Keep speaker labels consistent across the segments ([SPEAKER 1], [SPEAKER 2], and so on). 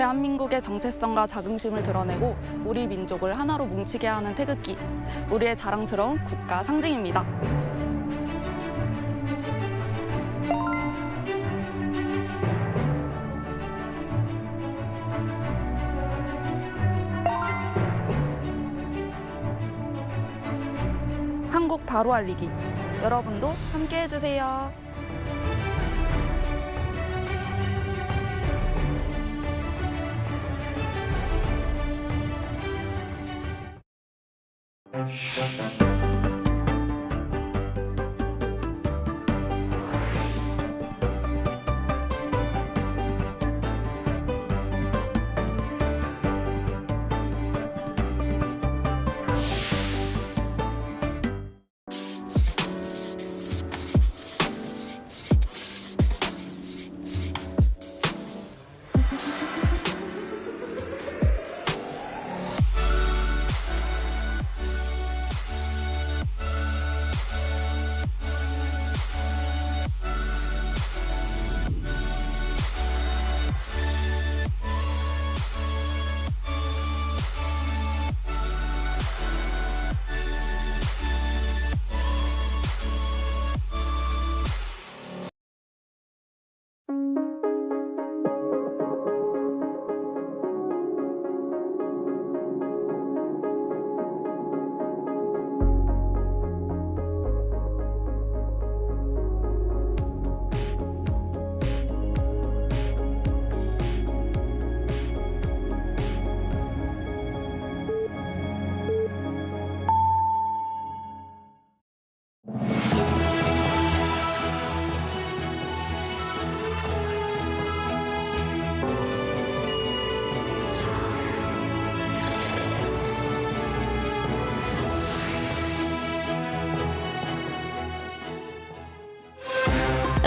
[SPEAKER 1] 대한민국의 정체성과 자긍심을 드러내고 우리 민족을 하나로 뭉치게 하는 태극기, 우리의 자랑스러운 국가 상징입니다. 한국 바로 알리기. 여러분도 함께 해주세요.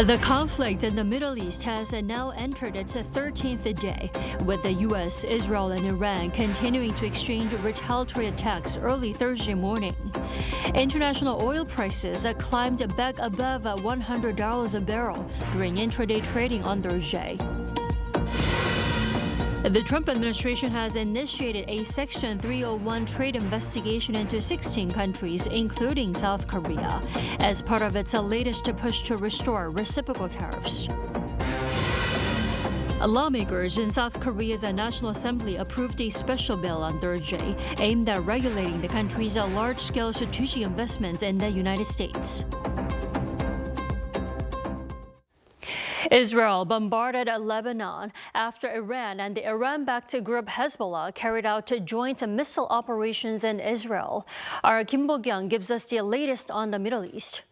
[SPEAKER 2] The conflict in the Middle East has now entered its 13th day, with the U.S., Israel, and Iran continuing to exchange retaliatory attacks early Thursday morning. International oil prices climbed back above $100 a barrel during intraday trading on Thursday. The Trump administration has initiated a Section 301 trade investigation into 16 countries, including South Korea, as part of its latest push to restore reciprocal tariffs. Lawmakers in South Korea's Nat'l Assembly approved a special bill on Thursday aimed at regulating the country's large-scale strategic investments in the United States. Israel bombarded Lebanon after Iran and the Iran-backed group Hezbollah carried out joint missile operations in Israel. Our Kim Bo-kyung gives us the latest on the Middle East.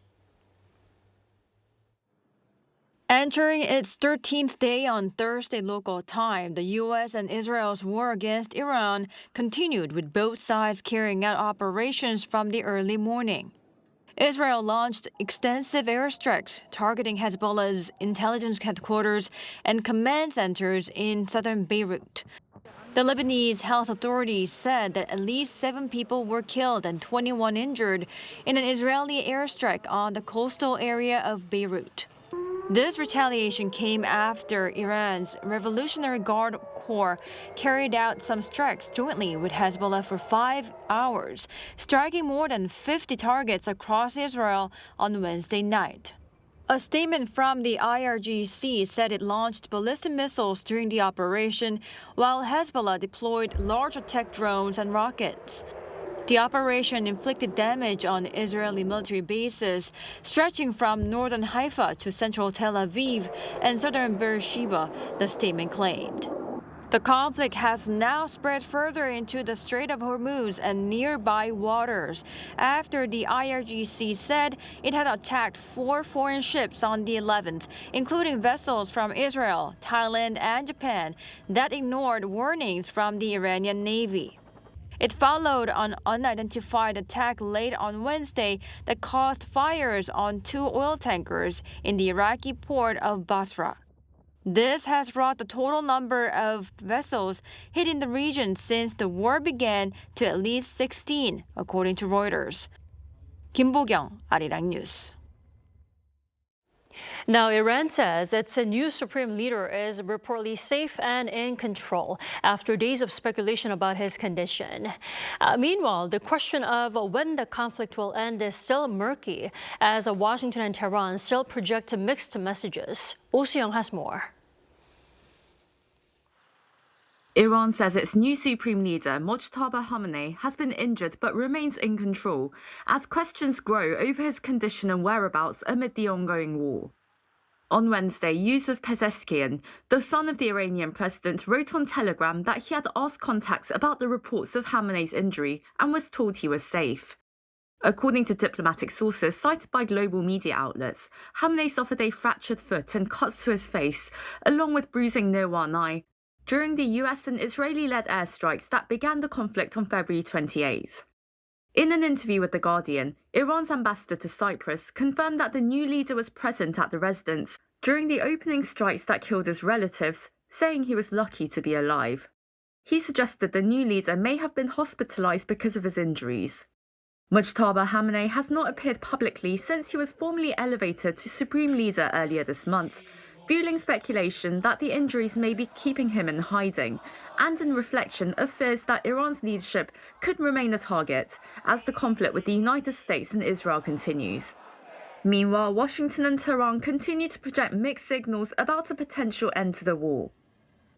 [SPEAKER 3] Entering its 13th day on Thursday local time, the U.S. and Israel's war against Iran continued, with both sides carrying out operations from the early morning. Israel launched extensive airstrikes targeting Hezbollah's intelligence headquarters and command centers in southern Beirut. The Lebanese health authorities said that at least 7 people were killed and 21 injured in an Israeli airstrike on the coastal area of Beirut. This retaliation came after Iran's Revolutionary Guard Corps carried out some strikes jointly with Hezbollah for 5 hours, striking more than 50 targets across Israel on Wednesday night. A statement from the IRGC said it launched ballistic missiles during the operation, while Hezbollah deployed large attack drones and rockets. The operation inflicted damage on Israeli military bases, stretching from northern Haifa to central Tel Aviv and southern Beersheba, the statement claimed. The conflict has now spread further into the Strait of Hormuz and nearby waters after the IRGC said it had attacked 4 foreign ships on the 11th, including vessels from Israel, Thailand, and Japan that ignored warnings from the Iranian Navy. It followed an unidentified attack late on Wednesday that caused fires on 2 oil tankers in the Iraqi port of Basra. This has brought the total number of vessels hit in the region since the war began to at least 16, according to Reuters. Kim Bo-kyung, Arirang News.
[SPEAKER 2] Now, Iran says its new supreme leader is reportedly safe and in control after days of speculation about his condition. Meanwhile, the question of when the conflict will end is still murky, as Washington and Tehran still project mixed messages. Oh Soo-young has more.
[SPEAKER 4] Iran says its new supreme leader, Mojtaba Khamenei, has been injured but remains in control as questions grow over his condition and whereabouts amid the ongoing war. On Wednesday, Yusuf Pezeshkian, the son of the Iranian president, wrote on Telegram that he had asked contacts about the reports of Khamenei's injury and was told he was safe. According to diplomatic sources cited by global media outlets, Khamenei suffered a fractured foot and cuts to his face, along with bruising near one eye, during the US and Israeli-led airstrikes that began the conflict on February 28th. In an interview with The Guardian, Iran's ambassador to Cyprus confirmed that the new leader was present at the residence during the opening strikes that killed his relatives, saying he was lucky to be alive. He suggested the new leader may have been hospitalized because of his injuries. Mojtaba Khamenei has not appeared publicly since he was formally elevated to supreme leader earlier this month, fueling speculation that the injuries may be keeping him in hiding, and in reflection of fears that Iran's leadership could remain a target as the conflict with the United States and Israel continues. Meanwhile, Washington and Tehran continue to project mixed signals about a potential end to the war.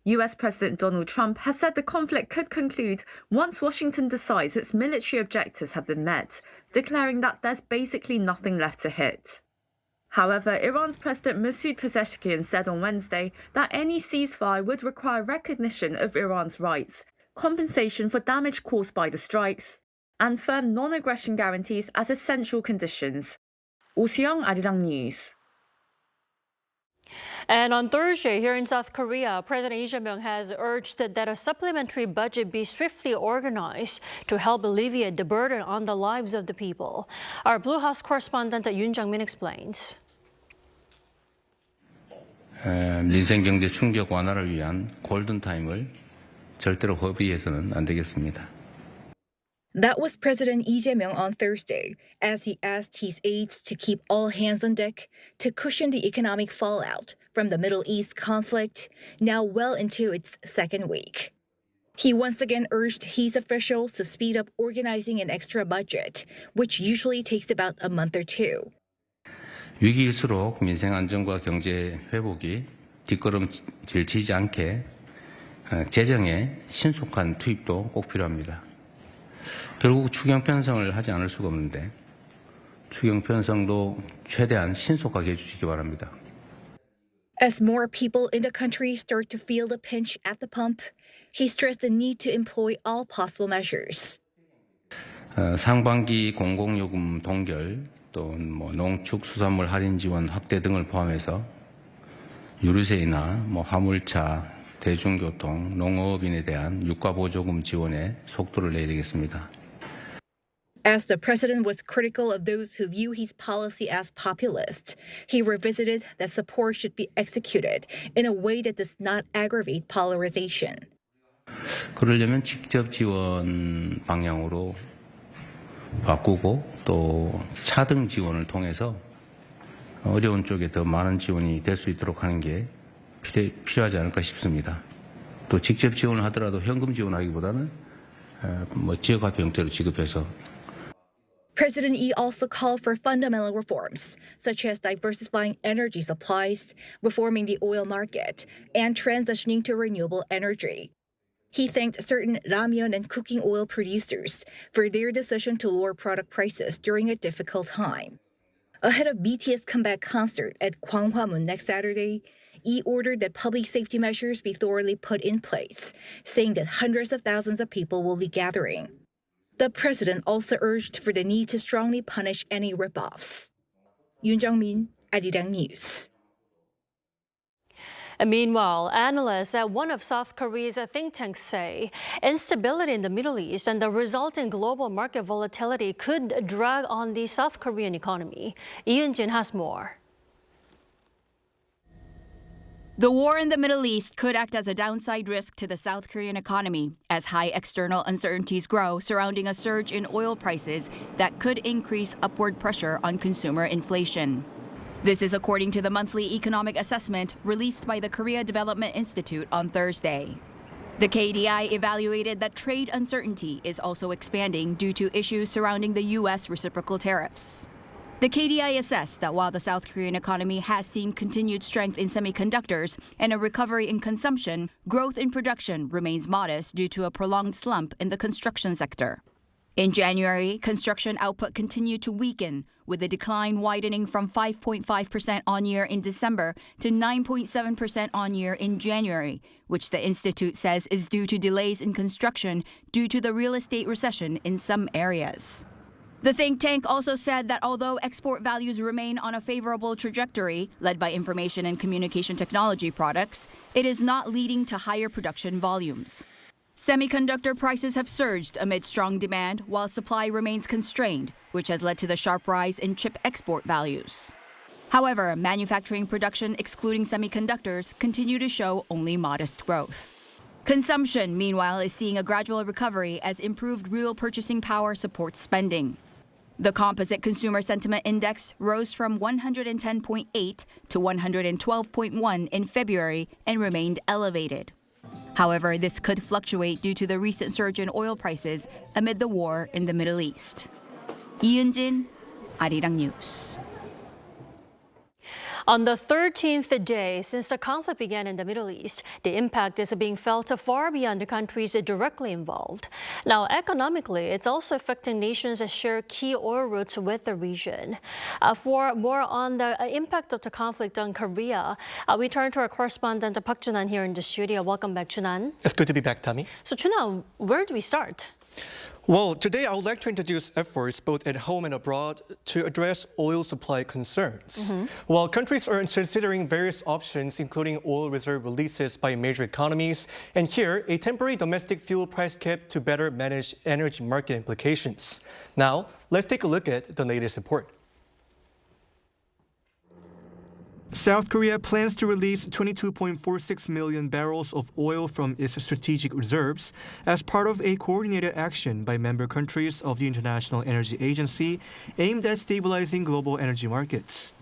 [SPEAKER 4] US President Donald Trump has said the conflict could conclude once Washington decides its military objectives have been met, declaring that there's basically nothing left to hit. However, Iran's President Masoud Pezeshkian said on Wednesday that any ceasefire would require recognition of Iran's rights, compensation for damage caused by the strikes, and firm non-aggression guarantees as essential conditions. Oh Soo-young, Arirang News.
[SPEAKER 2] And on Thursday, here in South Korea, President Lee Jae-myung has urged that a supplementary budget be swiftly organized to help alleviate the burden on the lives of the people. Our Blue House correspondent Yoon Jung-min explains.
[SPEAKER 5] 민생 경제 충격 완화를 위한 골든타임을 절대로 허비해서는 안 되겠습니다.
[SPEAKER 6] That was President Lee Jae-myung on Thursday, as he asked his aides to keep all hands on deck to cushion the economic fallout from the Middle East conflict, now well into its second week. He once again urged his officials to speed up organizing an extra budget, which usually takes about a month or two.
[SPEAKER 5] 위기일수록 민생 안정과 경제 회복이 뒷걸음질 치지 않게 재정의 신속한 투입도 꼭 필요합니다. 결국 추경 편성을 하지 않을 수가 없는데 추경 편성도 최대한 신속하게 해주시기 바랍니다.
[SPEAKER 6] As more people in the country start to feel the pinch at the pump, he stressed the need to employ all possible measures.
[SPEAKER 5] 상반기 공공요금 동결, 또 농축수산물 할인 지원 확대 등을 포함해서 유류세나 화물차, 대중교통, 농업인에 대한 유가보조금 지원에 속도를 내야 되겠습니다.
[SPEAKER 6] As the president was critical of those who view his policy as populist, he revisited that support should be executed in a way that does not aggravate polarization.
[SPEAKER 5] 그러려면 직접 지원 방향으로 바꾸고 또 차등 지원을 통해서 어려운 쪽에 더 많은 지원이 될 수 있도록 하는 게 필요하지 않을까 싶습니다. 또 직접 지원을 하더라도 현금 지원하기보다는 지역화폐 형태로 지급해서.
[SPEAKER 6] President Lee also called for fundamental reforms, such as diversifying energy supplies, reforming the oil market, and transitioning to renewable energy. He thanked certain ramyeon and cooking oil producers for their decision to lower product prices during a difficult time. Ahead of BTS comeback concert at Gwanghwamun next Saturday, Lee ordered that public safety measures be thoroughly put in place, saying that hundreds of thousands of people will be gathering. The president also urged for the need to strongly punish any rip-offs. Yoon Jung-min, Arirang News.
[SPEAKER 2] Meanwhile, analysts at one of South Korea's think tanks say instability in the Middle East and the resulting global market volatility could drag on the South Korean economy. Lee Eun-jin has more.
[SPEAKER 7] The war in the Middle East could act as a downside risk to the South Korean economy as high external uncertainties grow surrounding a surge in oil prices that could increase upward pressure on consumer inflation. This is according to the monthly economic assessment released by the Korea Development Institute on Thursday. The KDI evaluated that trade uncertainty is also expanding due to issues surrounding the U.S. reciprocal tariffs. The KDI assessed that while the South Korean economy has seen continued strength in semiconductors and a recovery in consumption, growth in production remains modest due to a prolonged slump in the construction sector. In January, construction output continued to weaken, with the decline widening from 5.5% on-year in December to 9.7% on-year in January, which the institute says is due to delays in construction due to the real estate recession in some areas. The think tank also said that although export values remain on a favorable trajectory, led by information and communication technology products, it is not leading to higher production volumes. Semiconductor prices have surged amid strong demand, while supply remains constrained, which has led to the sharp rise in chip export values. However, manufacturing production excluding semiconductors continue to show only modest growth. Consumption, meanwhile, is seeing a gradual recovery as improved real purchasing power supports spending. The Composite Consumer Sentiment Index rose from 110.8 to 112.1 in February and remained elevated. However, this could fluctuate due to the recent surge in oil prices amid the war in the Middle East. 이은진, Arirang News.
[SPEAKER 2] On the 13th day since the conflict began in the Middle East, the impact is being felt far beyond the countries directly involved. Now, economically, it's also affecting nations that share key oil routes with the region. For more on the impact of the conflict on Korea, we turn to our correspondent Park Junan here in the studio. Welcome back, Junan.
[SPEAKER 8] It's good to be back, Tammy.
[SPEAKER 2] So, Junan, where do we start?
[SPEAKER 8] Well, today I would like to introduce efforts both at home and abroad to address oil supply concerns. While countries are considering various options, including oil reserve releases by major economies, and here, a temporary domestic fuel price cap to better manage energy market implications. Now, let's take a look at the latest report. South Korea plans to release 22.46 million barrels of oil from its strategic reserves as part of a coordinated action by member countries of the International Energy Agency aimed at stabilizing global energy markets.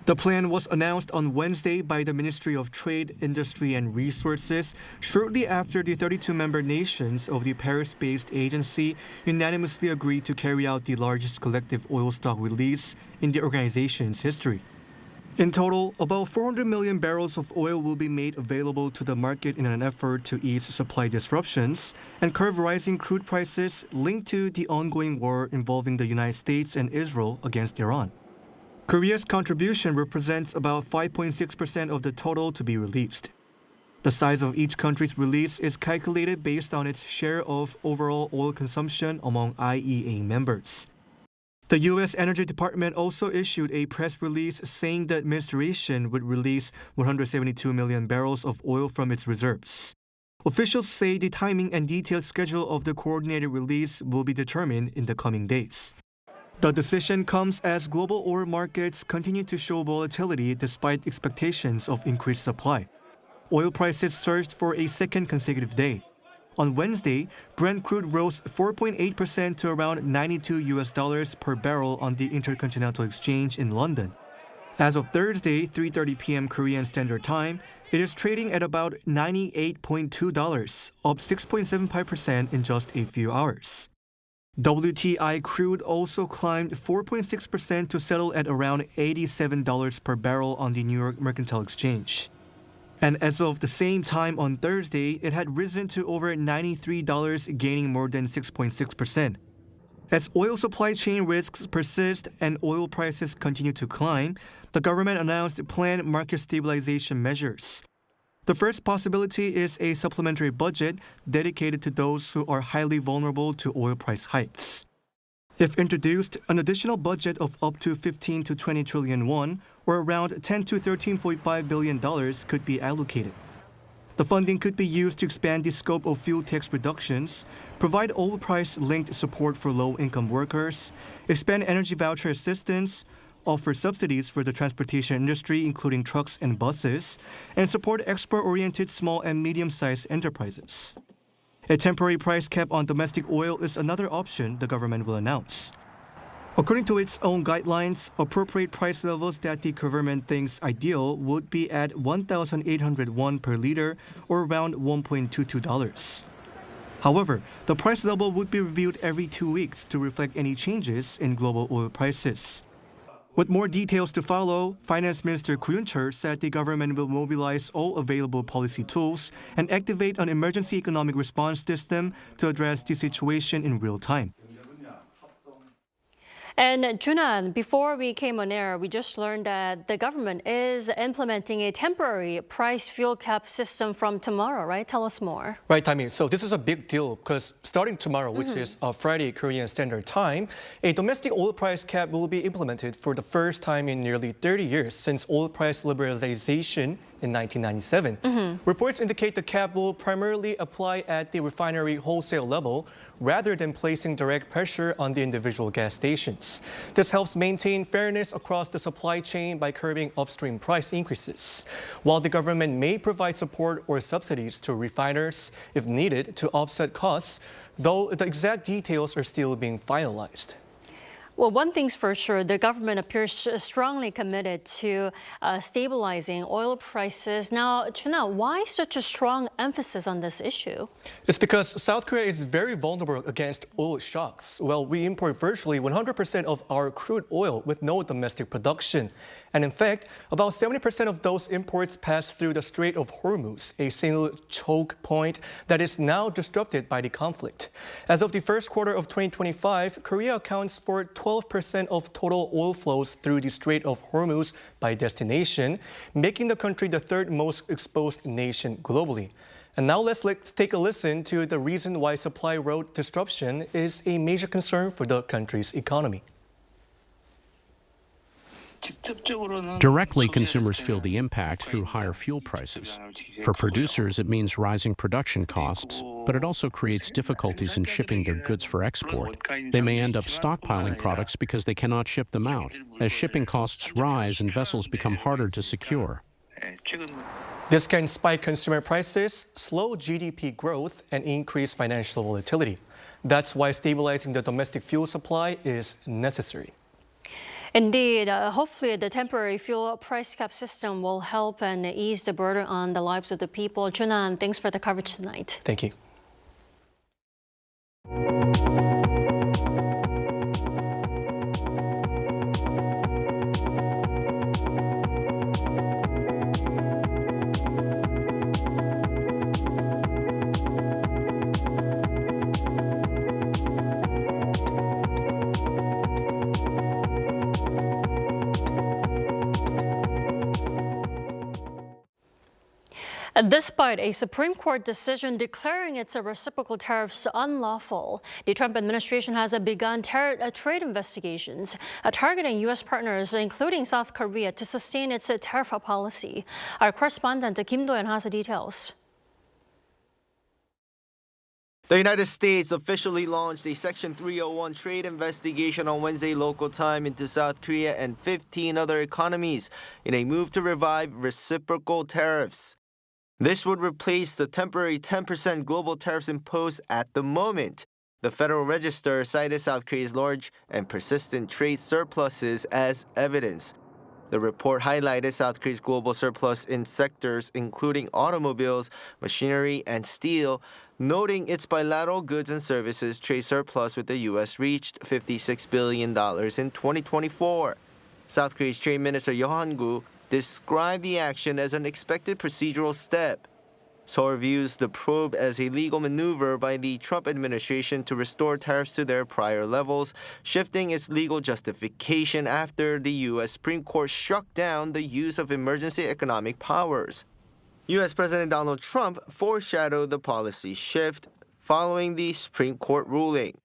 [SPEAKER 8] The plan was announced on Wednesday by the Ministry of Trade, Industry and Resources shortly after the 32-member nations of the Paris-based agency unanimously agreed to carry out the largest collective oil stock release in the organization's history. In total, about 400 million barrels of oil will be made available to the market in an effort to ease supply disruptions and curb rising crude prices linked to the ongoing war involving the United States and Israel against Iran. Korea's contribution represents about 5.6% of the total to be released. The size of each country's release is calculated based on its share of overall oil consumption among IEA members. The U.S. Energy Department also issued a press release saying the administration would release 172 million barrels of oil from its reserves. Officials say the timing and detailed schedule of the coordinated release will be determined in the coming days. The decision comes as global oil markets continue to show volatility despite expectations of increased supply. Oil prices surged for a second consecutive day. On Wednesday, Brent crude rose 4.8% to around $92 per barrel on the Intercontinental Exchange in London. As of Thursday, 3:30 p.m. Korean Standard Time, it is trading at about $98.2, up 6.75% in just a few hours. WTI crude also climbed 4.6% to settle at around $87 per barrel on the New York Mercantile Exchange. And as of the same time on Thursday, it had risen to over $93, gaining more than 6.6%. As oil supply chain risks persist and oil prices continue to climb, the government announced planned market stabilization measures. The first possibility is a supplementary budget dedicated to those who are highly vulnerable to oil price hikes. If introduced, an additional budget of up to 15 to 20 trillion won, or around 10 to 13.5 billion dollars, could be allocated. The funding could be used to expand the scope of fuel tax reductions, provide oil price-linked support for low-income workers, expand energy voucher assistance, offer subsidies for the transportation industry, including trucks and buses, and support export-oriented small and medium-sized enterprises. A temporary price cap on domestic oil is another option the government will announce. According to its own guidelines, appropriate price levels that the government thinks ideal would be at 1,801 per liter or around $1.22. However, the price level would be reviewed every 2 weeks to reflect any changes in global oil prices. With more details to follow, Finance Minister Koo Yoon-chul said the government will mobilize all available policy tools and activate an emergency economic response system to address the situation in real time.
[SPEAKER 2] And Junan, before we came on air, we just learned that the government is implementing a temporary price fuel cap system from tomorrow, right? Tell us more.
[SPEAKER 9] Right, Tammy. So this is a big deal because starting tomorrow, which is Friday Korean Standard Time, a domestic oil price cap will be implemented for the first time in nearly 30 years since oil price liberalization in 1997. Reports indicate the cap will primarily apply at the refinery wholesale level rather than placing direct pressure on the individual gas stations. This helps maintain fairness across the supply chain by curbing upstream price increases, while the government may provide support or subsidies to refiners if needed to offset costs, though the exact details are still being finalized.
[SPEAKER 2] Well, one thing's for sure, the government appears strongly committed to stabilizing oil prices. Now, Chuna, why such a strong emphasis on this issue?
[SPEAKER 9] It's because South Korea is very vulnerable against oil shocks. Well, we import virtually 100% of our crude oil with no domestic production. And in fact, about 70% of those imports pass through the Strait of Hormuz, a single choke point that is now disrupted by the conflict. As of the first quarter of 2025, Korea accounts for 12% of total oil flows through the Strait of Hormuz by destination, making the country the third most exposed nation globally. And now let's take a listen to the reason why supply road disruption is a major concern for the country's economy.
[SPEAKER 10] Directly, consumers feel the impact through higher fuel prices. For producers, it means rising production costs, but it also creates difficulties in shipping their goods for export. They may end up stockpiling products because they cannot ship them out. As shipping costs rise and vessels become harder to secure.
[SPEAKER 9] This can spike consumer prices, slow GDP growth, and increase financial volatility. That's why stabilizing the domestic fuel supply is necessary.
[SPEAKER 2] Indeed, hopefully the temporary fuel price cap system will help and ease the burden on the lives of the people. Junan, thanks for the coverage tonight.
[SPEAKER 9] Thank you.
[SPEAKER 2] Despite a Supreme Court decision declaring its reciprocal tariffs unlawful, the Trump administration has begun trade investigations targeting U.S. partners, including South Korea, to sustain its tariff policy. Our correspondent Kim Do-yeon has the details.
[SPEAKER 11] The United States officially launched a Section 301 trade investigation on Wednesday local time into South Korea and 15 other economies in a move to revive reciprocal tariffs. This would replace the temporary 10% global tariffs imposed at the moment. The Federal Register cited South Korea's large and persistent trade surpluses as evidence. The report highlighted South Korea's global surplus in sectors including automobiles, machinery, and steel, noting its bilateral goods and services trade surplus with the U.S. reached $56 billion in 2024. South Korea's Trade Minister Yoh Han-gu described the action as an expected procedural step. Seoul views the probe as a legal maneuver by the Trump administration to restore tariffs to their prior levels, shifting its legal justification after the U.S. Supreme Court struck down the use of emergency economic powers. U.S. President Donald Trump foreshadowed the policy shift following the Supreme Court ruling.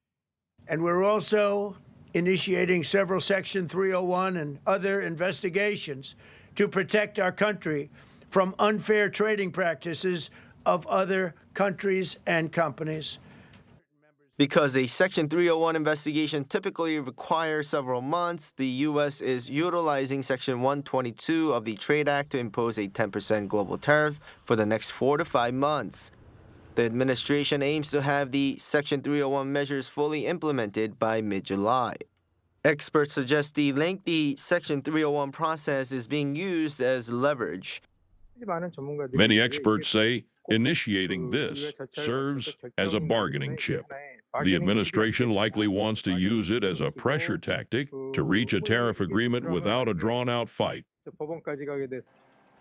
[SPEAKER 12] And we're also initiating several Section 301 and other investigations to protect our country from unfair trading practices of other countries and companies.
[SPEAKER 11] Because a Section 301 investigation typically requires several months, the U.S. is utilizing Section 122 of the Trade Act to impose a 10% global tariff for the next 4 to 5 months. The administration aims to have the Section 301 measures fully implemented by mid-July. Experts suggest the lengthy Section 301 process is being used as leverage.
[SPEAKER 13] Many experts say initiating this serves as a bargaining chip. The administration likely wants to use it as a pressure tactic to reach a tariff agreement without a drawn-out fight.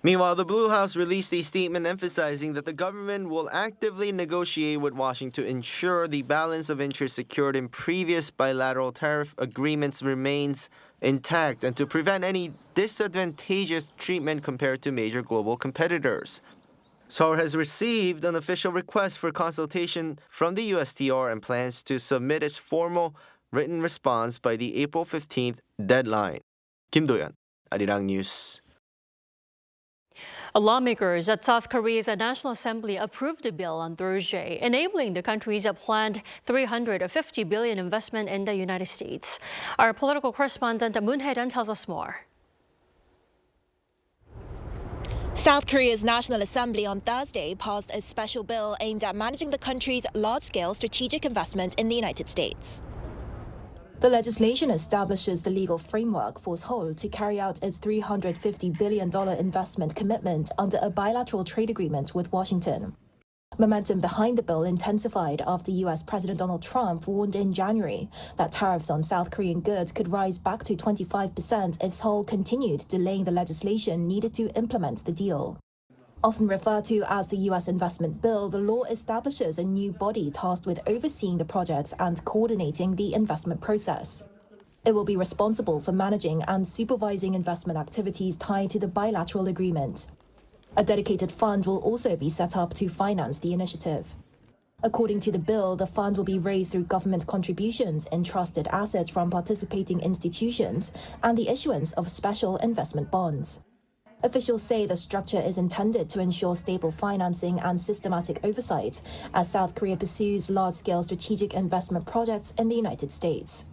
[SPEAKER 11] Meanwhile, the Blue House released a statement emphasizing that the government will actively negotiate with Washington to ensure the balance of interest secured in previous bilateral tariff agreements remains intact and to prevent any disadvantageous treatment compared to major global competitors. Seoul has received an official request for consultation from the USTR and plans to submit its formal written response by the April 15th deadline. Kim Do-yeon, Arirang News.
[SPEAKER 2] Lawmakers at South Korea's National Assembly approved a bill on Thursday, enabling the country's planned $350 billion investment in the United States. Our political correspondent Moon Hae-ryun tells us more.
[SPEAKER 14] South Korea's National Assembly on Thursday passed a special bill aimed at managing the country's large-scale strategic investment in the United States.
[SPEAKER 15] The legislation establishes the legal framework for Seoul to carry out its $350 billion investment commitment under a bilateral trade agreement with Washington. Momentum behind the bill intensified after U.S. President Donald Trump warned in January that tariffs on South Korean goods could rise back to 25% if Seoul continued delaying the legislation needed to implement the deal. Often referred to as the U.S. investment bill, the law establishes a new body tasked with overseeing the projects and coordinating the investment process. It will be responsible for managing and supervising investment activities tied to the bilateral agreement. A dedicated fund will also be set up to finance the initiative. According to the bill, the fund will be raised through government contributions, entrusted assets from participating institutions, and the issuance of special investment bonds. Officials say the structure is intended to ensure stable financing and systematic oversight as South Korea pursues large-scale strategic investment projects in the United States.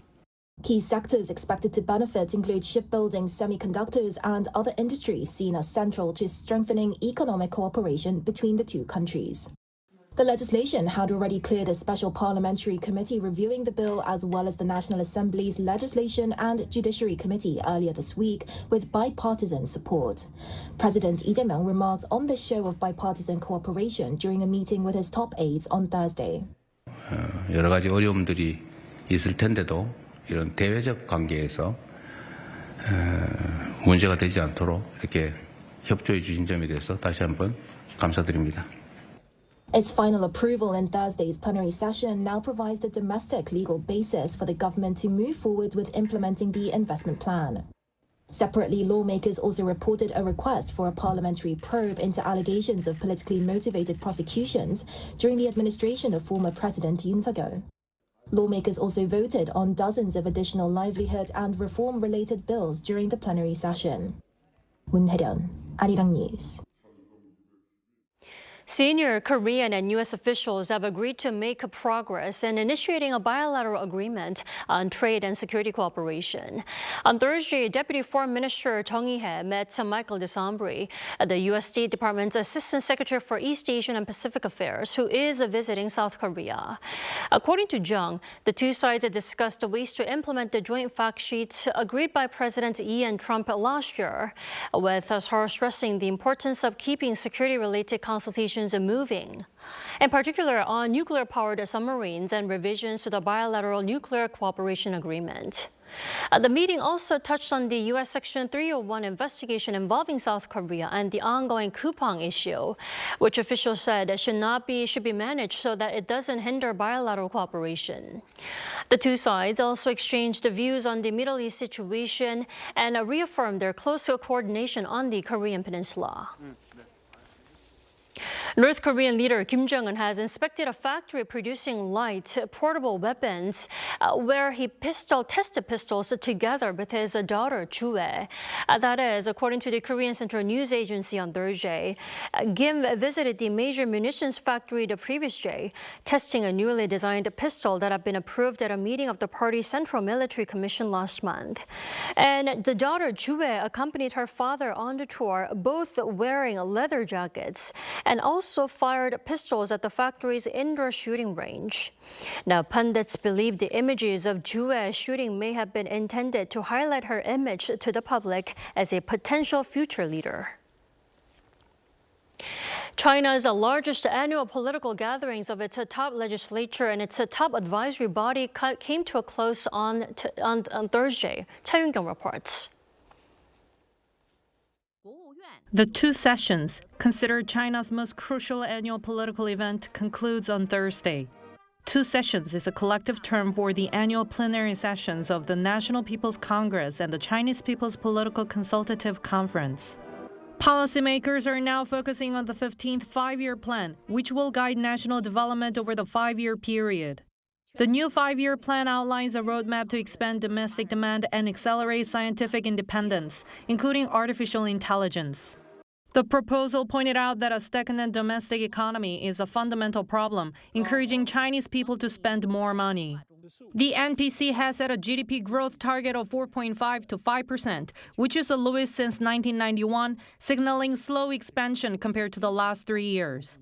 [SPEAKER 15] Key sectors expected to benefit include shipbuilding, semiconductors, and other industries seen as central to strengthening economic cooperation between the two countries. The legislation had already cleared a special parliamentary committee reviewing the bill, as well as the National Assembly's Legislation and Judiciary Committee earlier this week, with bipartisan support. President Lee Jae-myung remarked on this show of bipartisan cooperation during a meeting with his top aides on Thursday.
[SPEAKER 5] 여러 가지 어려움들이 있을 텐데도 이런 대외적 관계에서 문제가 되지 않도록 이렇게 협조해 주신 점에 대해서 다시 한번 감사드립니다.
[SPEAKER 15] Its final approval in Thursday's plenary session now provides the domestic legal basis for the government to move forward with implementing the investment plan. Separately, lawmakers also reported a request for a parliamentary probe into allegations of politically motivated prosecutions during the administration of former President Yoon Suk-yeol. Lawmakers also voted on dozens of additional livelihood and reform-related bills during the plenary session. Moon Hae-ryun, Arirang News.
[SPEAKER 2] Senior Korean and U.S. officials have agreed to make progress in initiating a bilateral agreement on trade and security cooperation. On Thursday, Deputy Foreign Minister Chung Hee-hae met Nat'l Assembly, the U.S. State Department's Assistant Secretary for East Asian and Pacific Affairs, who is visiting South Korea. According to Chung, the two sides discussed ways to implement the joint fact sheet agreed by Presidents Lee and Trump last year, with Seoul stressing the importance of keeping security-related consultations moving, in particular on nuclear-powered submarines and revisions to the bilateral nuclear cooperation agreement. The meeting also touched on the U.S. Section 301 investigation involving South Korea and the ongoing Kupang issue, which officials said should be managed so that it doesn't hinder bilateral cooperation. The two sides also exchanged views on the Middle East situation and reaffirmed their close coordination on the Korean Peninsula. North Korean leader Kim Jong-un has inspected a factory producing light portable weapons where he tested pistols together with his daughter Chue. That is, according to the Korean Central News Agency on Thursday. Kim visited the major munitions factory the previous day, testing a newly designed pistol that had been approved at a meeting of the party's Central Military Commission last month. And the daughter Chue accompanied her father on the tour, both wearing leather jackets, and also also fired pistols at the factory's indoor shooting range. Now, pundits believe the images of Jue's shooting may have been intended to highlight her image to the public as a potential future leader. China's largest annual political gatherings of its top legislature and its top advisory body came to a close on Thursday. Cha Yun-kyung reports.
[SPEAKER 16] The two sessions, considered China's most crucial annual political event, concludes on Thursday. Two sessions is a collective term for the annual plenary sessions of the National People's Congress and the Chinese People's Political Consultative Conference. Policymakers are now focusing on the 15th five-year plan, which will guide national development over the five-year period. The new five-year plan outlines a roadmap to expand domestic demand and accelerate scientific independence, including artificial intelligence. The proposal pointed out that a stagnant domestic economy is a fundamental problem, encouraging Chinese people to spend more money. The NPC has set a GDP growth target of 4.5 to 5%, which is the lowest since 1991, signaling slow expansion compared to the last 3 years.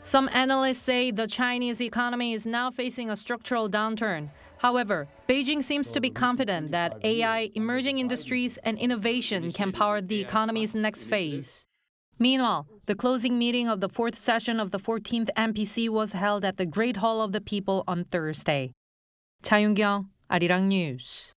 [SPEAKER 16] Some analysts say the Chinese economy is now facing a structural downturn. However, Beijing seems to be confident that AI, emerging industries, and innovation can power the economy's next phase. Meanwhile, the closing meeting of the fourth session of the 14th NPC was held at the Great Hall of the People on Thursday. Cha Yun-kyung, Arirang News.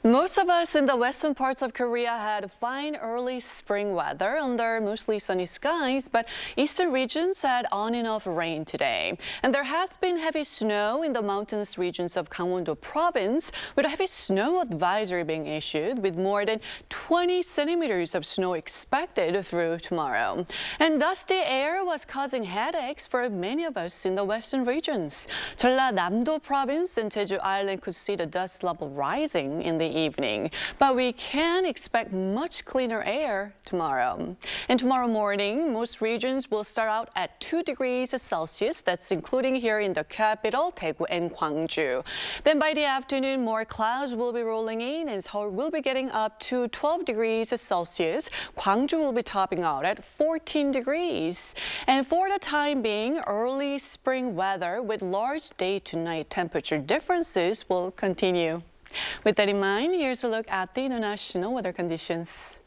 [SPEAKER 17] Most of us in the western parts of Korea had fine early spring weather under mostly sunny skies, but eastern regions had on and off rain today. And there has been heavy snow in the mountainous regions of Gangwon-do province, with a heavy snow advisory being issued, with more than 20 centimeters of snow expected through tomorrow. And dusty air was causing headaches for many of us in the western regions. Jeollanam-do province and Jeju Island could see the dust level rising in the evening, but we can expect much cleaner air tomorrow. And tomorrow morning, most regions will start out at 2 degrees Celsius. That's including here in the capital, Daegu and Gwangju. Then by the afternoon, more clouds will be rolling in, and Seoul will be getting up to 12 degrees Celsius. Gwangju will be topping out at 14 degrees. And for the time being, early spring weather with large day to night temperature differences will continue. With that in mind, here's a look at the international weather conditions.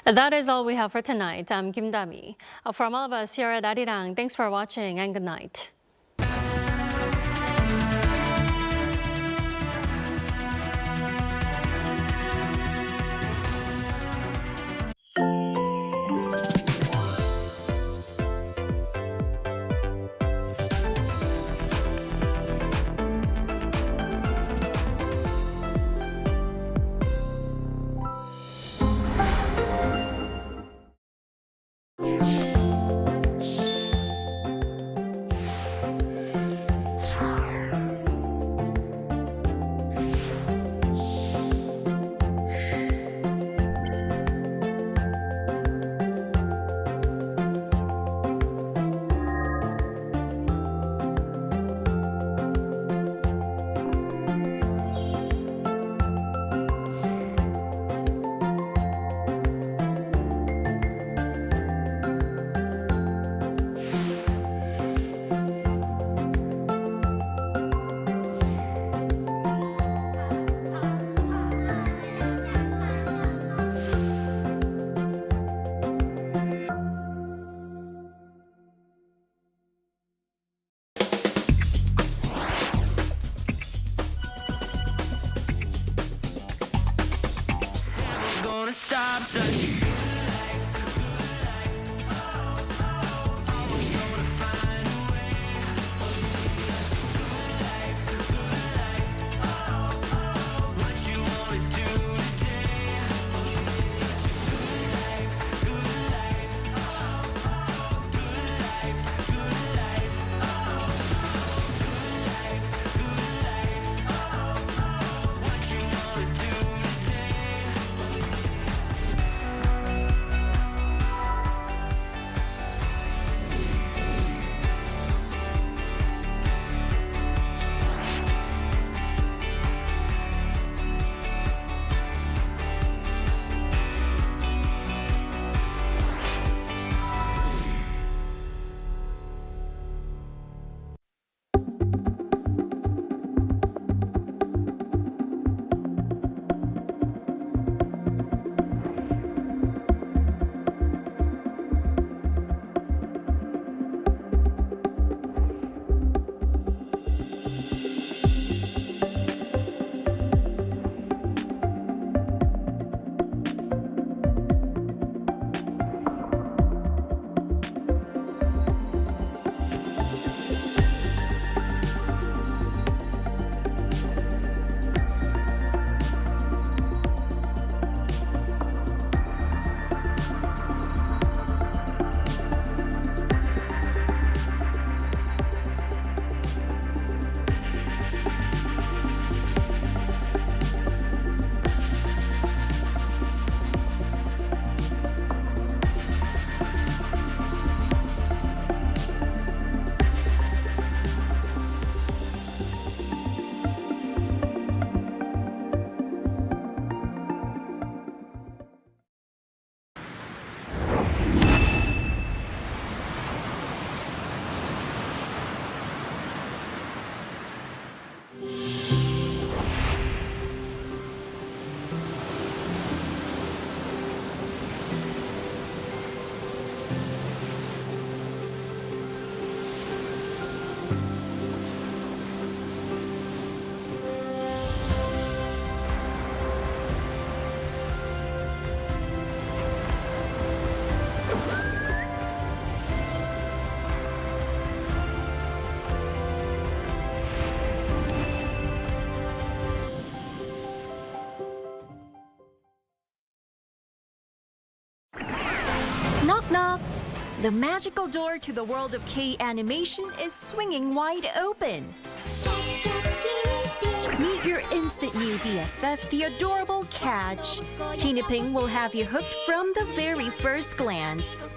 [SPEAKER 2] That is all we have for tonight. I'm Kim Da-mi. From all of us here at Arirang, thanks for watching and good night.
[SPEAKER 18] Knock knock! The magical door to the world of K-animation is swinging wide open. Meet your instant new BFF, the adorable Catch. Tina Ping will have you hooked from the very first glance.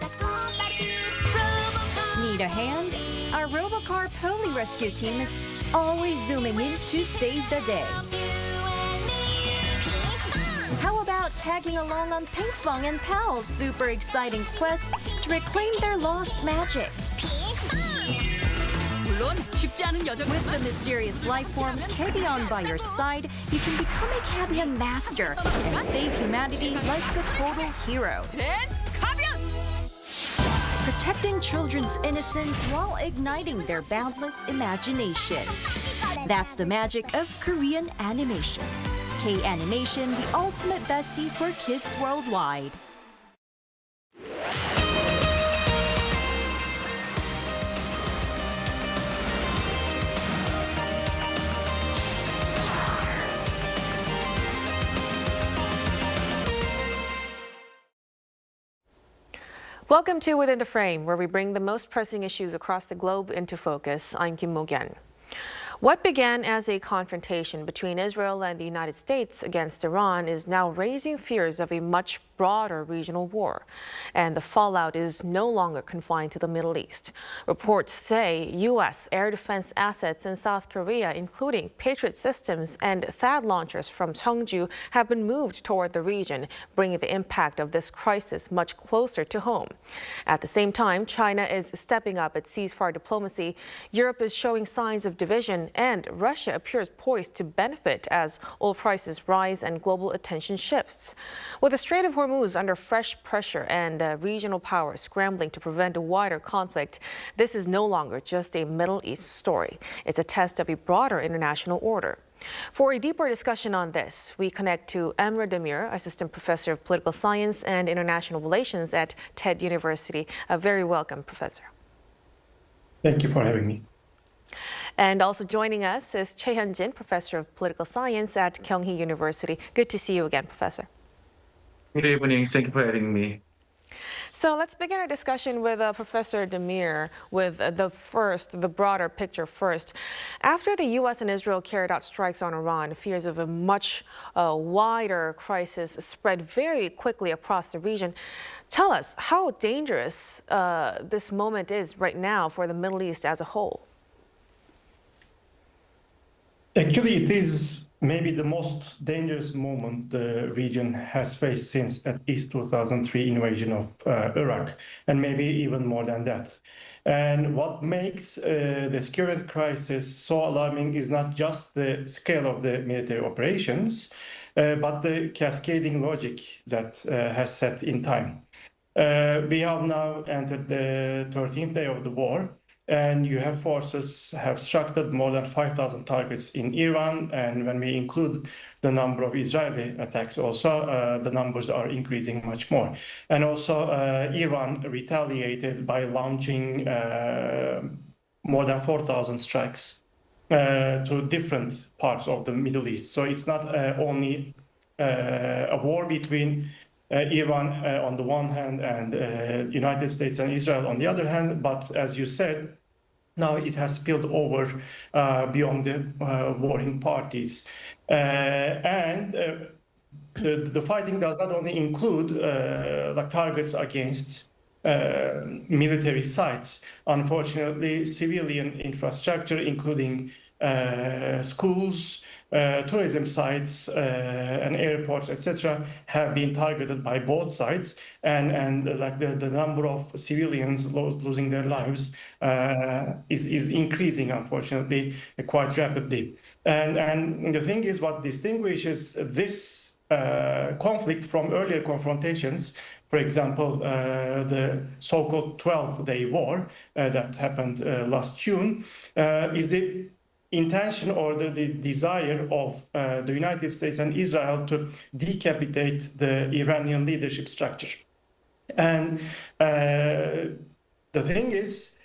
[SPEAKER 18] Need a hand? Our Robocar Poli Rescue team is always zooming in to save the day. How about tagging along on Pinkfong and Pal's super exciting quest to reclaim their lost magic? With the mysterious life forms Cabion by your side, you can become a Cabion master and save humanity like a total hero. Protecting children's innocence while igniting their boundless imaginations. That's the magic of Korean animation. K-animation, the ultimate bestie for kids worldwide.
[SPEAKER 19] Welcome to Within the Frame, where we bring the most pressing issues across the globe into focus. I'm Kim Mo-gyan. What began as a confrontation between Israel and the United States against Iran is now raising fears of a much broader regional war, and the fallout is no longer confined to the Middle East. Reports say U.S. air defense assets in South Korea, including Patriot systems and THAAD launchers from Cheongju, have been moved toward the region, bringing the impact of this crisis much closer to home. At the same time, China is stepping up its ceasefire diplomacy, Europe is showing signs of division, and Russia appears poised to benefit as oil prices rise and global attention shifts. With the Strait of Hormuz under fresh pressure and regional powers scrambling to prevent a wider conflict, this is no longer just a Middle East story. It's a test of a broader international order. For a deeper discussion on this, we connect to Emre Demir, Assistant Professor of Political Science and International Relations at TED University. A very welcome, Professor.
[SPEAKER 20] Thank you for having me.
[SPEAKER 19] And also joining us is Choi Hyun-jin, Professor of Political Science at Kyunghee University. Good to see you again, Professor.
[SPEAKER 20] Good evening. Thank you for having me.
[SPEAKER 19] So let's begin our discussion with Professor Demir with the broader picture first. After the U.S. and Israel carried out strikes on Iran, fears of a much wider crisis spread very quickly across the region. Tell us how dangerous this moment is right now for the Middle East as a whole.
[SPEAKER 20] Actually, it is maybe the most dangerous moment the region has faced since at least 2003 invasion of Iraq, and maybe even more than that. And what makes this current crisis so alarming is not just the scale of the military operations, but the cascading logic that has set in time. We have now entered the 13th day of the war, and you have forces have struck more than 5,000 targets in Iran, and when we include the number of Israeli attacks also, the numbers are increasing much more. And also Iran retaliated by launching more than 4,000 strikes to different parts of the Middle East. So it's not only a war between Iran on the one hand and United States and Israel on the other hand, but as you said, now it has spilled over beyond the warring parties. The fighting does not only include like targets against military sites. Unfortunately, civilian infrastructure, including schools, tourism sites, and airports, etc., have been targeted by both sides, and like the number of civilians losing their lives is increasing, unfortunately, quite rapidly. And the thing is, what distinguishes this conflict from earlier confrontations, for example, the so-called 12-day war that happened last June, is the intention or the desire of the United States and Israel to decapitate the Iranian leadership structure. And the thing is,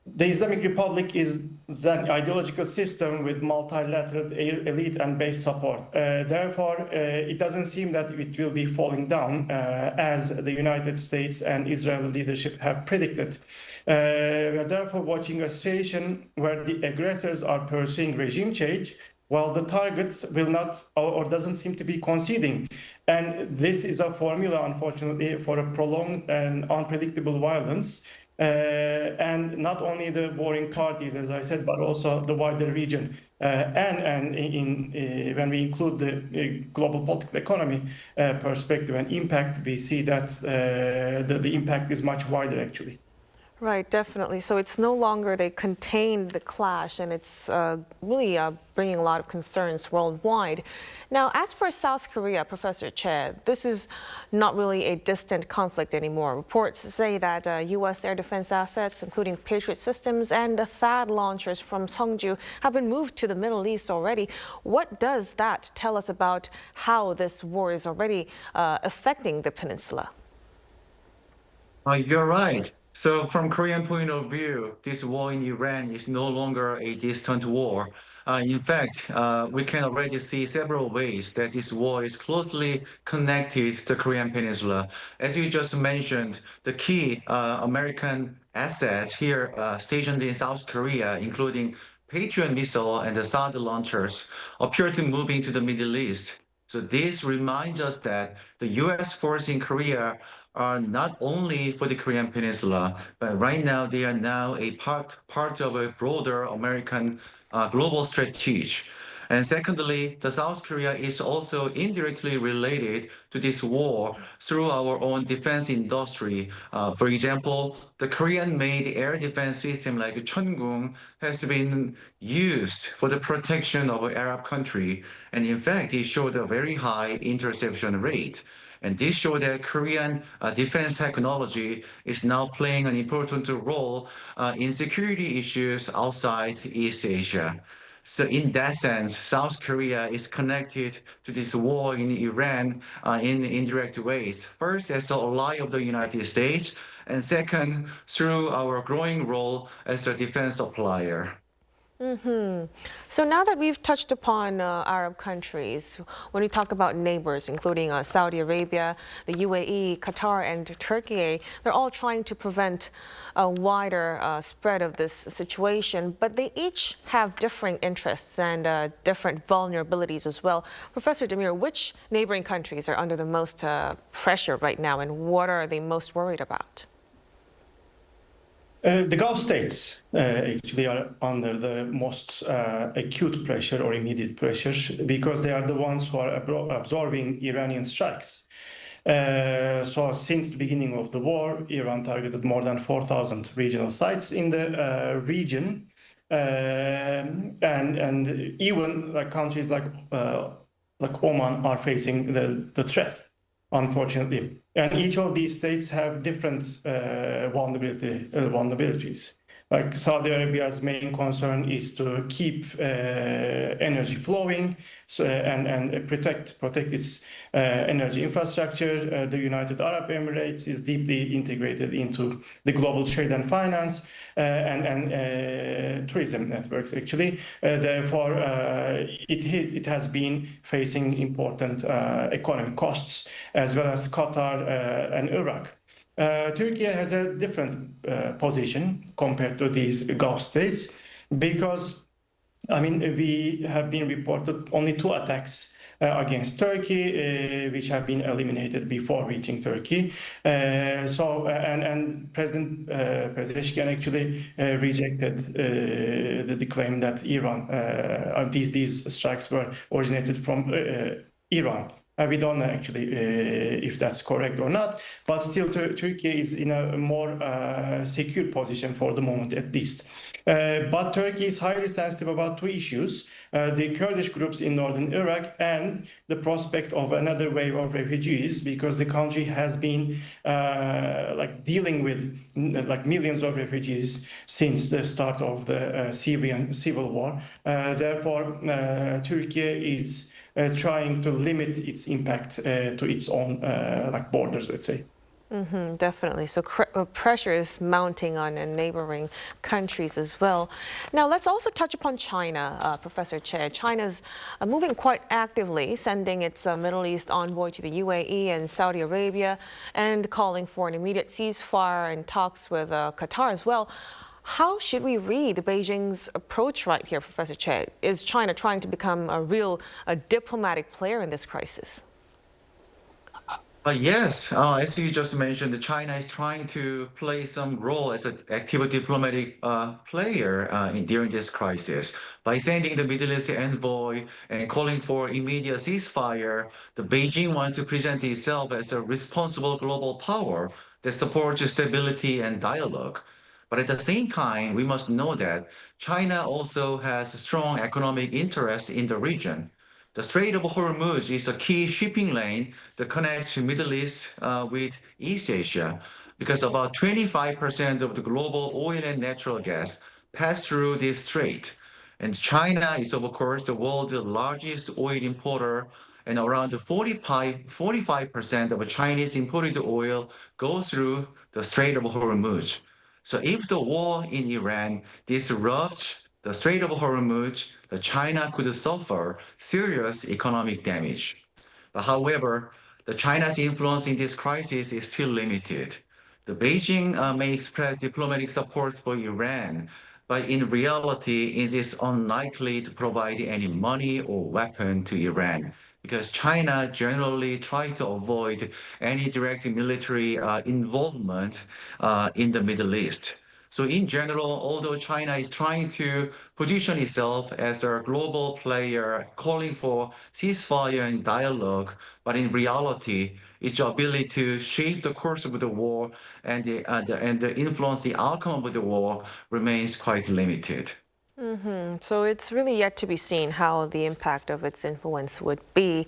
[SPEAKER 20] the Islamic Republic is an ideological system with multilateral elite and base support. Therefore, it doesn't seem that it will be falling down as the United States and Israeli leadership have predicted. We are therefore watching a situation where the aggressors are pursuing regime change, while the targets will not or doesn't seem to be conceding. And this is a formula, unfortunately, for a prolonged and unpredictable violence. And not only the warring parties, as I said, but also the wider region. And when we include the global political economy perspective and impact, we see that the impact is much wider, actually.
[SPEAKER 19] Right, definitely. So it's no longer they contained the clash, and it's really bringing a lot of concerns worldwide. Now, as for South Korea, Professor Che, this is not really a distant conflict anymore. Reports say that U.S. air defense assets, including Patriot systems and the THAAD launchers from Seongju, have been moved to the Middle East already. What does that tell us about how this war is already affecting the peninsula?
[SPEAKER 21] You're right. So from Korean point of view, this war in Iran is no longer a distant war. In fact, we can already see several ways that this war is closely connected to the Korean Peninsula. As you just mentioned, the key American assets here stationed in South Korea, including Patriot missile and the THAAD launchers, appear to move into the Middle East. So this reminds us that the U.S. force in Korea are not only for the Korean Peninsula, but right now they are now a part of a broader American global strategy. And secondly, the South Korea is also indirectly related to this war through our own defense industry. For example, the Korean-made air defense system like Cheongung has been used for the protection of an Arab country. And in fact, it showed a very high interception rate. And this shows that Korean defense technology is now playing an important role in security issues outside East Asia. So in that sense, South Korea is connected to this war in Iran in indirect ways. First, as an ally of the United States, and second, through our growing role as a defense supplier.
[SPEAKER 19] So now that we've touched upon Arab countries, when we talk about neighbors, including Saudi Arabia, the UAE, Qatar, and Turkey, they're all trying to prevent a wider spread of this situation, but they each have differing interests and different vulnerabilities as well. Professor Demir, which neighboring countries are under the most pressure right now, and what are they most worried about?
[SPEAKER 20] The Gulf states actually are under the most acute pressure or immediate pressures because they are the ones who are absorbing Iranian strikes. So since the beginning of the war, Iran targeted more than 4,000 regional sites in the region. And even like countries like Oman are facing the threat, unfortunately. And each of these states have different vulnerabilities. Like Saudi Arabia's main concern is to keep energy flowing and protect its energy infrastructure. The United Arab Emirates is deeply integrated into the global trade and finance and tourism networks, actually. Therefore, it has been facing important economic costs, as well as Qatar and Iraq. Turkey has a different position compared to these Gulf states because, I mean, we have been reported only 2 attacks against Turkey, which have been eliminated before reaching Turkey. And President Pezeshkian actually rejected the claim that these strikes were originated from Iran. We don't know actually if that's correct or not, but still Turkey is in a more secure position for the moment, at least. But Turkey is highly sensitive about 2 issues, the Kurdish groups in northern Iraq and the prospect of another wave of refugees, because the country has been dealing with millions of refugees since the start of the Syrian civil war. Therefore, Turkey is trying to limit its impact to its own borders, let's say.
[SPEAKER 19] Definitely. So pressure is mounting on neighboring countries as well. Now, let's also touch upon China, Professor Che. China's moving quite actively, sending its Middle East envoy to the UAE and Saudi Arabia and calling for an immediate ceasefire and talks with Qatar as well. How should we read Beijing's approach right here, Professor Che? Is China trying to become a real diplomatic player in this crisis?
[SPEAKER 21] Yes, as you just mentioned, China is trying to play some role as an active diplomatic player during this crisis. By sending the Middle East envoy and calling for immediate ceasefire, the Beijing wants to present itself as a responsible global power that supports stability and dialogue. But at the same time, we must know that China also has a strong economic interest in the region. The Strait of Hormuz is a key shipping lane that connects the Middle East with East Asia because about 25% of the global oil and natural gas pass through this strait. And China is, of course, the world's largest oil importer, and around 45% of Chinese imported oil goes through the Strait of Hormuz. So if the war in Iran disrupts the Strait of Hormuz, China could suffer serious economic damage. But however, China's influence in this crisis is still limited. The Beijing may express diplomatic support for Iran, but in reality, it is unlikely to provide any money or weapon to Iran because China generally tries to avoid any direct military involvement in the Middle East. So in general, although China is trying to position itself as a global player, calling for ceasefire and dialogue, but in reality, its ability to shape the course of the war and influence the outcome of the war remains quite limited.
[SPEAKER 19] So it's really yet to be seen how the impact of its influence would be.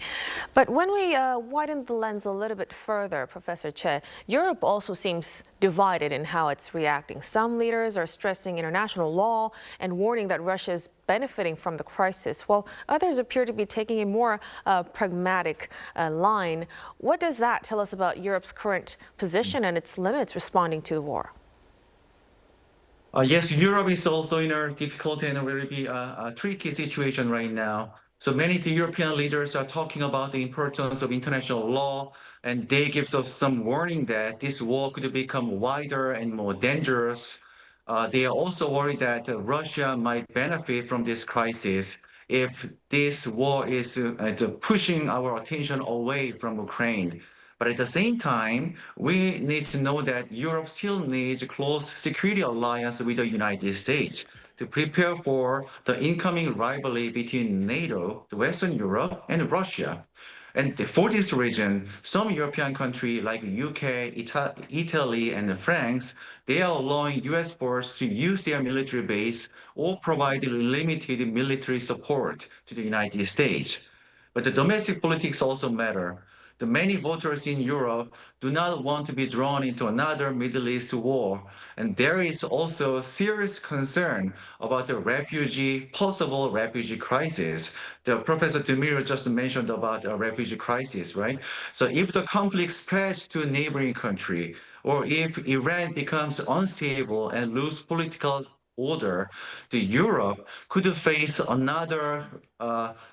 [SPEAKER 19] But when we widen the lens a little bit further, Professor Che, Europe also seems divided in how it's reacting. Some leaders are stressing international law and warning that Russia is benefiting from the crisis, while others appear to be taking a more pragmatic line. What does that tell us about Europe's current position and its limits responding to the war?
[SPEAKER 21] Yes, Europe is also in a difficult and a very tricky situation right now. So many European leaders are talking about the importance of international law, and they give us some warning that this war could become wider and more dangerous. They are also worried that Russia might benefit from this crisis if this war is pushing our attention away from Ukraine. But at the same time, we need to know that Europe still needs a close security alliance with the United States to prepare for the incoming rivalry between NATO, Western Europe, and Russia. And for this reason, some European countries like UK, Italy, and France, they are allowing US forces to use their military base or provide limited military support to the United States. But the domestic politics also matter. The many voters in Europe do not want to be drawn into another Middle East war. And there is also serious concern about the possible refugee crisis. The Professor Demir just mentioned about a refugee crisis, right? So if the conflict spreads to a neighboring country, or if Iran becomes unstable and loses political order, Europe could face another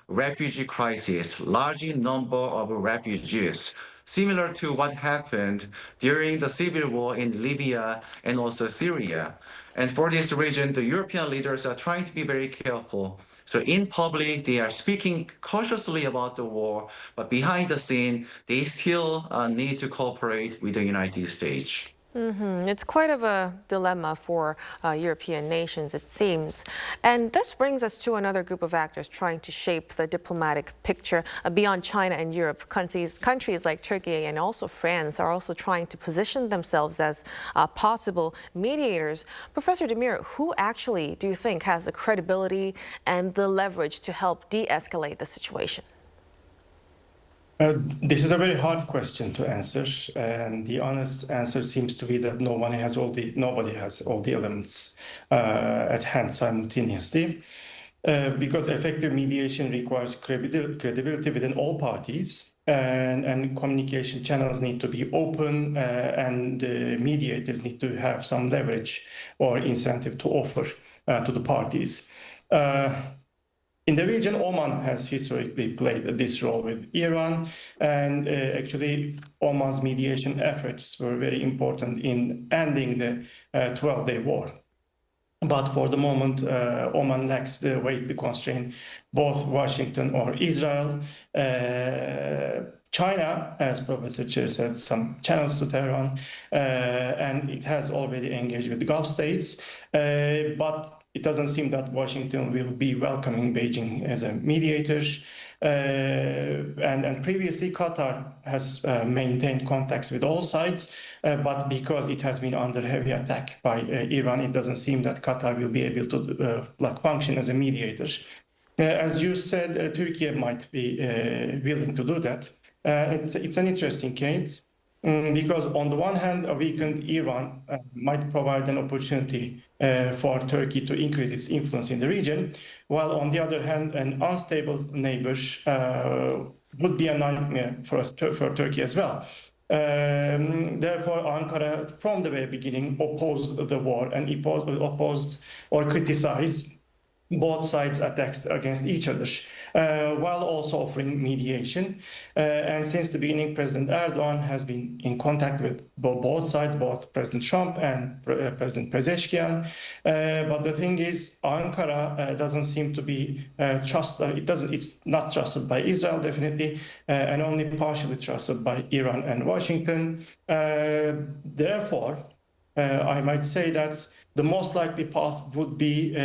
[SPEAKER 21] refugee crisis, large number of refugees, similar to what happened during the civil war in Libya and also Syria. And for this region, the European leaders are trying to be very careful. So in public, they are speaking cautiously about the war, but behind the scene, they still need to cooperate with the United States.
[SPEAKER 19] It's quite of a dilemma for European nations, it seems. And this brings us to another group of actors trying to shape the diplomatic picture beyond China and Europe. Countries like Turkey and also France are also trying to position themselves as possible mediators. Professor Demir, who actually do you think has the credibility and the leverage to help de-escalate the situation?
[SPEAKER 20] This is a very hard question to answer, and the honest answer seems to be that nobody has all the elements at hand simultaneously. because effective mediation requires credibility within all parties, and communication channels need to be open, and mediators need to have some leverage or incentive to offer to the parties. In the region, Oman has historically played this role with Iran, and actually Oman's mediation efforts were very important in ending the 12-day war. But for the moment, Oman lacks the weight to constrain both Washington or Israel. China, as Professor Che said, some channels to Tehran, and it has already engaged with the Gulf states, but it doesn't seem that Washington will be welcoming Beijing as a mediator. And previously, Qatar has maintained contacts with all sides, but because it has been under heavy attack by Iran, it doesn't seem that Qatar will be able to function as a mediator. As you said, Turkey might be willing to do that. It's an interesting case. Because on the one hand, a weakened Iran might provide an opportunity for Turkey to increase its influence in the region, while on the other hand, an unstable neighbor would be a nightmare for Turkey as well. Therefore, Ankara, from the very beginning, opposed the war and opposed or criticized both sides' attacks against each other, while also offering mediation. And since the beginning, President Erdogan has been in contact with both sides, both President Trump and President Pezeshkian. But the thing is, Ankara doesn't seem to be trusted. It's not trusted by Israel, definitely, and only partially trusted by Iran and Washington. Therefore, I might say that the most likely path would be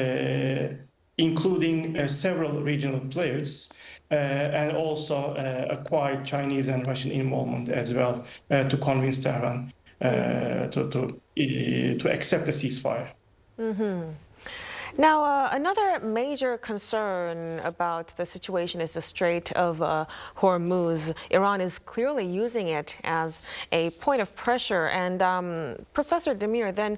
[SPEAKER 20] including several regional players and also acquire Chinese and Russian involvement as well to convince Tehran to accept a ceasefire.
[SPEAKER 19] Mm-hmm. Now, another major concern about the situation is the Strait of Hormuz. Iran is clearly using it as a point of pressure. And Professor Demir, then,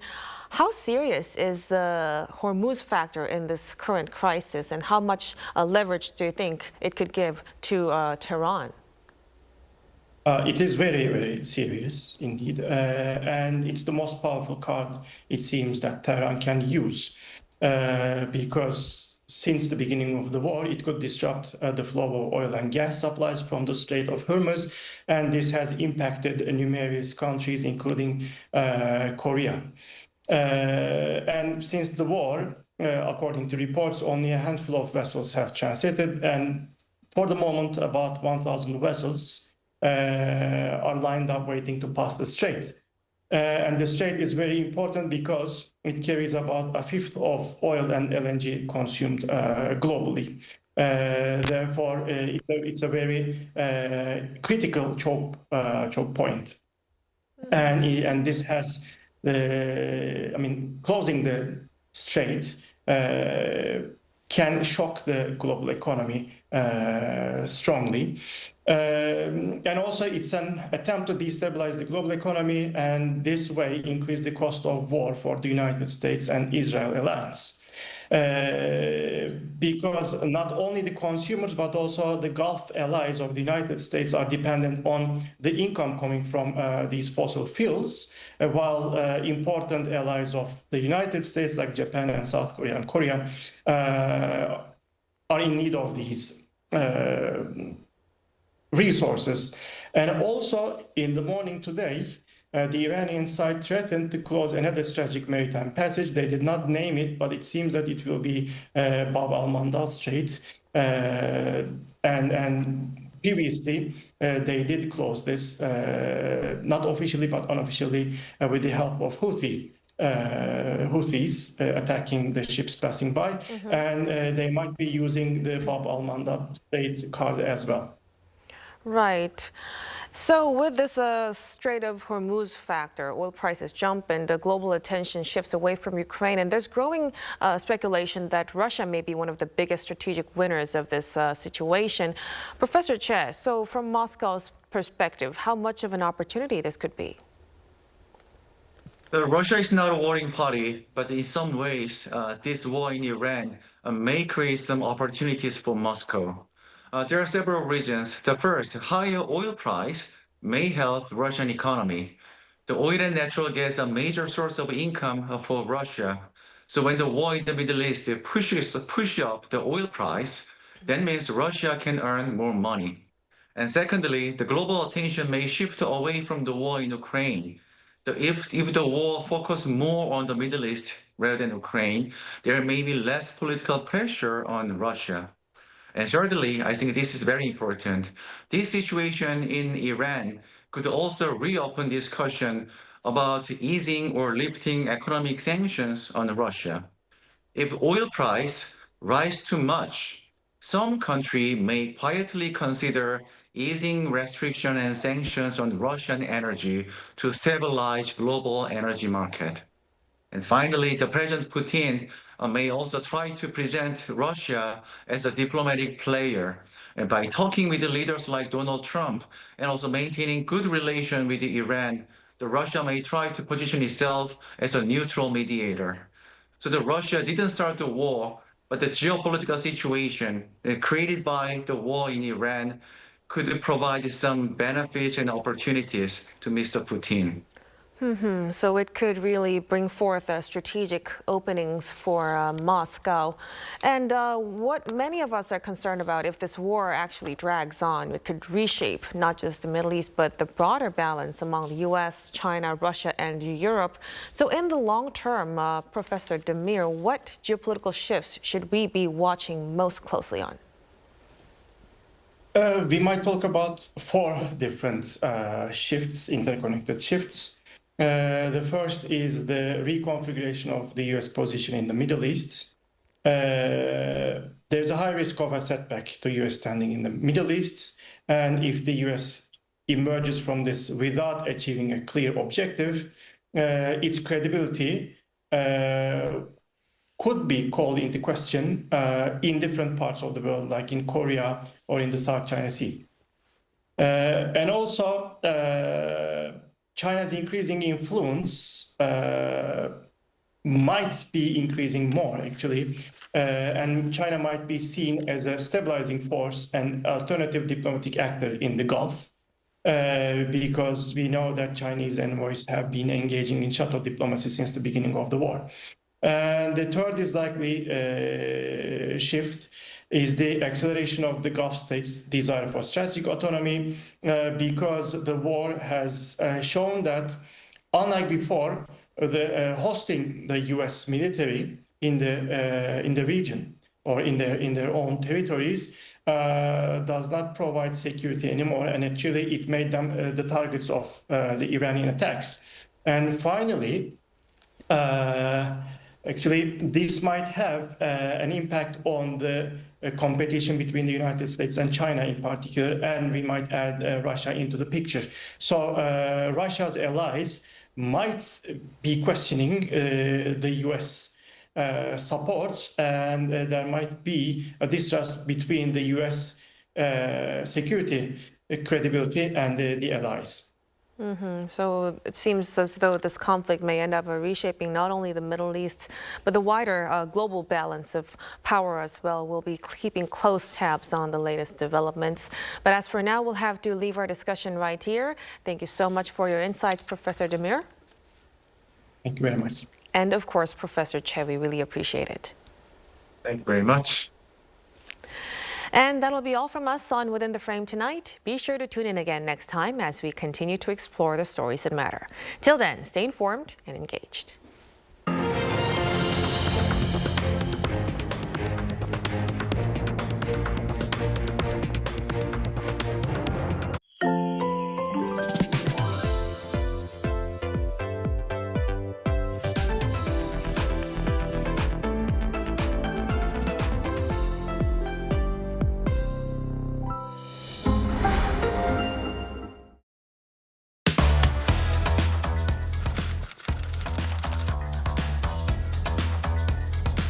[SPEAKER 19] how serious is the Hormuz factor in this current crisis, and how much leverage do you think it could give to Tehran?
[SPEAKER 20] It is very, very serious indeed. And it's the most powerful card, it seems, that Tehran can use. Because since the beginning of the war, it could disrupt the flow of oil and gas supplies from the Strait of Hormuz, and this has impacted numerous countries, including Korea. And since the war, according to reports, only a handful of vessels have transited, and for the moment, about 1,000 vessels are lined up waiting to pass the strait. And the strait is very important because it carries about a fifth of oil and LNG consumed globally. Therefore, it's a very critical choke point. And this has, closing the strait can shock the global economy strongly. And also it's an attempt to destabilize the global economy, and this way increase the cost of war for the United States and Israel alliance. Because not only the consumers, but also the Gulf allies of the United States are dependent on the income coming from these fossil fuels, while important allies of the United States, like Japan and South Korea and Korea, are in need of these resources. And also, in the morning today, the Iranian side threatened to close another strategic maritime passage. They did not name it, but it seems that it will be Bab al-Mandab Strait. And previously, they did close this, not officially, but unofficially, with the help of Houthis attacking the ships passing by. Mm-hmm. And they might be using the Bab al-Mandab Strait card as well.
[SPEAKER 19] Right. So with this Strait of Hormuz factor, oil prices jump and global attention shifts away from Ukraine. And there's growing speculation that Russia may be one of the biggest strategic winners of this situation. Professor Che, so from Moscow's perspective, how much of an opportunity this could be?
[SPEAKER 21] Russia is not a warring party, but in some ways, this war in Iran may create some opportunities for Moscow. There are several reasons. The first, higher oil price may help the Russian economy. The oil and natural gas are a major source of income for Russia. So when the war in the Middle East push up the oil price, that means Russia can earn more money. And secondly, the global attention may shift away from the war in Ukraine. If the war focuses more on the Middle East rather than Ukraine, there may be less political pressure on Russia. And thirdly, I think this is very important. This situation in Iran could also reopen discussion about easing or lifting economic sanctions on Russia. If oil price rise too much, some country may quietly consider easing restriction and sanctions on Russian energy to stabilize global energy market. And finally, the President Putin may also try to present Russia as a diplomatic player. And by talking with the leaders like Donald Trump and also maintaining good relations with Iran, the Russia may try to position itself as a neutral mediator. So the Russia didn't start the war, but the geopolitical situation created by the war in Iran could provide some benefits and opportunities to Mr. Putin.
[SPEAKER 19] So it could really bring forth strategic openings for Moscow. And what many of us are concerned about, if this war actually drags on, it could reshape not just the Middle East, but the broader balance among the U.S., China, Russia, and Europe. So in the long term, Professor Demir, what geopolitical shifts should we be watching most closely on?
[SPEAKER 20] We might talk about 4 different shifts, interconnected shifts. The first is the reconfiguration of the U.S. position in the Middle East. There's a high risk of a setback to U.S. standing in the Middle East, and if the U.S. emerges from this without achieving a clear objective, its credibility could be called into question in different parts of the world, like in Korea or in the South China Sea. And also, China's increasing influence might be increasing more, actually, and China might be seen as a stabilizing force and alternative diplomatic actor in the Gulf, because we know that Chinese envoys have been engaging in shuttle diplomacy since the beginning of the war. And the third is likely shift is the acceleration of the Gulf states' desire for strategic autonomy, because the war has shown that, unlike before, hosting the U.S. military in the region or in their own territories does not provide security anymore, and actually it made them the targets of the Iranian attacks. And finally, actually, this might have an impact on the competition between the United States and China in particular, and we might add Russia into the picture. So Russia's allies might be questioning the U.S. support, and there might be a distrust between the U.S. Security credibility and the allies.
[SPEAKER 19] So it seems as though this conflict may end up reshaping not only the Middle East, but the wider global balance of power as well. We'll be keeping close tabs on the latest developments. But as for now, we'll have to leave our discussion right here. Thank you so much for your insights, Professor Demir.
[SPEAKER 20] Thank you very much.
[SPEAKER 19] And of course, Professor Che, we really appreciate it.
[SPEAKER 21] Thank you very much.
[SPEAKER 19] And that'll be all from us on Within the Frame tonight. Be sure to tune in again next time as we continue to explore the stories that matter. Till then, stay informed and engaged.